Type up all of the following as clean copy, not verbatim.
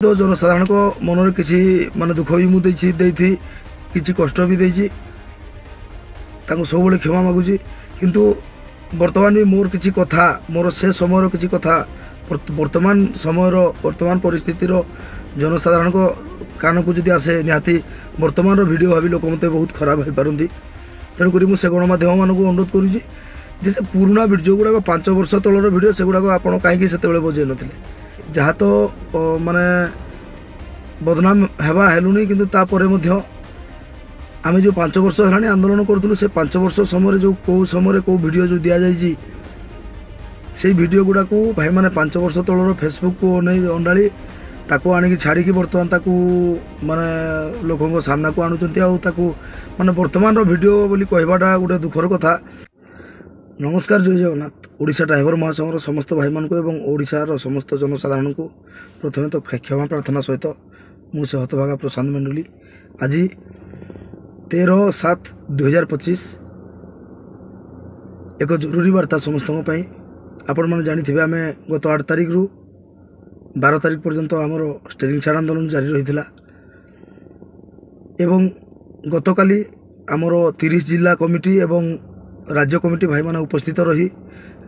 तो जनसाधारण को मन किसी माने दुख भी मुझे किसी कष्ट भी देती सब क्षमा मागुची किंतु वर्तमान भी मोर किसी कथा मोर से समय किसी कथा वर्तमान समय वर्तमान परिस्थितिर जनसाधारण को कान को जदि आसे निहाती वर्तमान वीडियो भावी लोक मत बहुत खराब हो पारती तेणुक मुझे गणमाध्यम मानक अनुरोध करुँची जे से पुराना वीडियो गुड़ाक 5 वर्ष तलर वीडियो से गुड़ाक आप कहीं से बजे नथिले जहाँ तो माने बदनाम हेबा हेलुनी किंतु तापरे मध्य आमे जो 5 वर्ष है आंदोलन करूँ से 5 वर्ष समय जो कौ समय कौ वीडियो जो दि जाइए से वीडियो गुड़ा को भाई मैंने 5 वर्ष तलर फेसबुक को अंडाड़ी ताको आनिकी छाड़ी बर्तमान ताकू माने लोकों सामना को आणुचंती माने वर्तमान वीडियो बोली कहवाटा गोटे दुखर कथा। नमस्कार, जय जगन्नाथ। ओडिशा ड्राइवर महासंघर समस्त भाई मान को एवं ओडिशार समस्त जनसाधारण को प्रथमे तो क्षमा प्रार्थना सहित मुझे हतभागा प्रशांत मेंडुली आज 13/7/2025 एक जरूरी वार्ता समस्त आपण मैंने जानी आम गत 8 तारिख रु 12 तारिख पर्यंत आमर स्टेरिंग छाड़ आंदोलन जारी रही एवं गतकाली आमर 30 जिला कमिटी एवं राज्य कमिटी भाई माने उपस्थित रही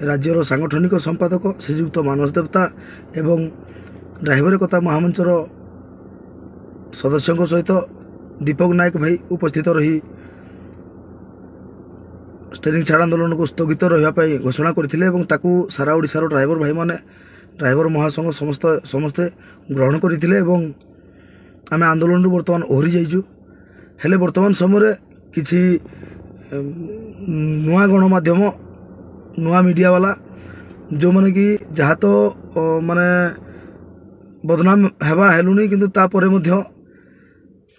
राज्यर सांगठनिक संपादक श्रीजुक्त मानस देवता एवं ड्राइवर कथा महामंचर सदस्यों सहित दीपक नायक भाई उपस्थित रही स्टेरिंग छाड़ आंदोलन को स्थगित रही घोषणा करते सारा ओडिशार ड्राइवर भाई माने ड्राइवर महासंघ समस्ते ग्रहण करते आम आंदोलन बर्तमान ओहरी जाइचु हेले बर्तमान समय किसी नुआ गणमाध्यम नुआ मीडिया वाला जो माने कि जहाँ तो माने बदनाम हेबा हेलुनी किंतु तापरे मध्य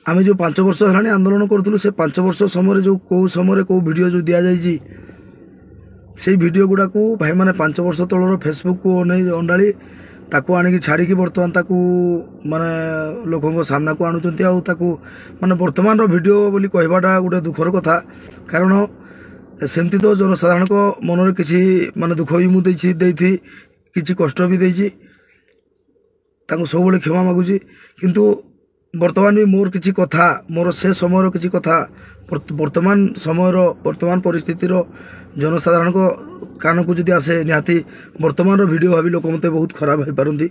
आमे जो 5 वर्ष है आंदोलन करूँ से 5 वर्ष समय जो कौ समय कौ वीडियो जो दि जाइए से वीडियो गुड़ा को भाई मैंने 5 वर्ष तलर फेसबुक को अंडाड़ी ताको आनिकी छाड़ी बर्तमान ताकू माने लोकों सामना को आणुचंती माने वर्तमान वीडियो बोली कहवाटा गोटे दुखर कथा। कारण सेमती तो जनसाधारण को मन किसी माने दुख भी मुझे किसी कष्ट भी देती सब क्षमा मागुची किंतु वर्तमान भी मोर किसी कथा मोर से समय किसी कथा वर्तमान समय वर्तमान परिस्थितिर जनसाधारण को कान को जदि आसे निहाती वर्तमान वीडियो भावी लोक मत बहुत खराब हो पारती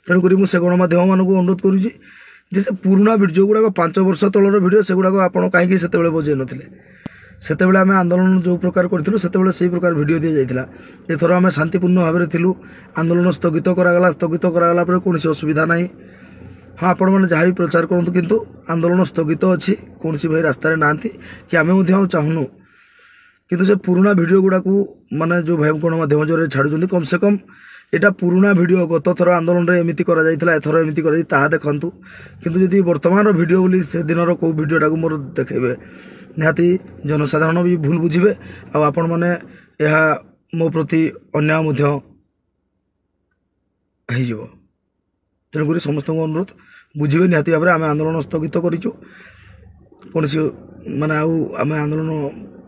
तेणुक मुझे गणमाध्यम मानक अनुरोध करुँची जे से पुराना वीडियो गुड़ाक 5 वर्ष तलर वीडियो से गुड़ाक आप कहीं से बजे नथिले से आम आंदोलन जो प्रकार करूँ से प्रकार वीडियो दी जाइए एथर आम शांतिपूर्ण भाव में थिलु आंदोलन स्थगित करागला कौन असुविधा ना हाँ आपण मैंने जहाँ भी प्रचार करूँ किंतु आंदोलन स्थगित अच्छी कौन भाई रास्तार ना कि आम चाहूनु किंतु से पुराना वीडियो गुड़ा को माने जो भाई गणमाध्यम जो छाड़ुं कम से कम यहाँ पुराना वीडियो गत थर आंदोलन एमती एथर एमती देखु किंतु जदि वर्तमान वीडियो बोली से दिन कौ वीडियोटा को मोर देखेबे निहाती जनसाधारण भी भूल बुझे आपण मैंने मो प्रति अन्याय तेणुक समस्त अनुरोध बुझे निहाती भाव में आम आंदोलन स्थगित करूँ कौन माने आम आंदोलन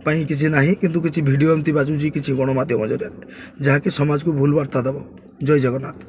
पाई किसी ना किंतु किसी वीडियो एमती बाजुची किसी गणमाध्यम जरिए जहाँकि समाज को भूल वार्ता देव। जय जगन्नाथ।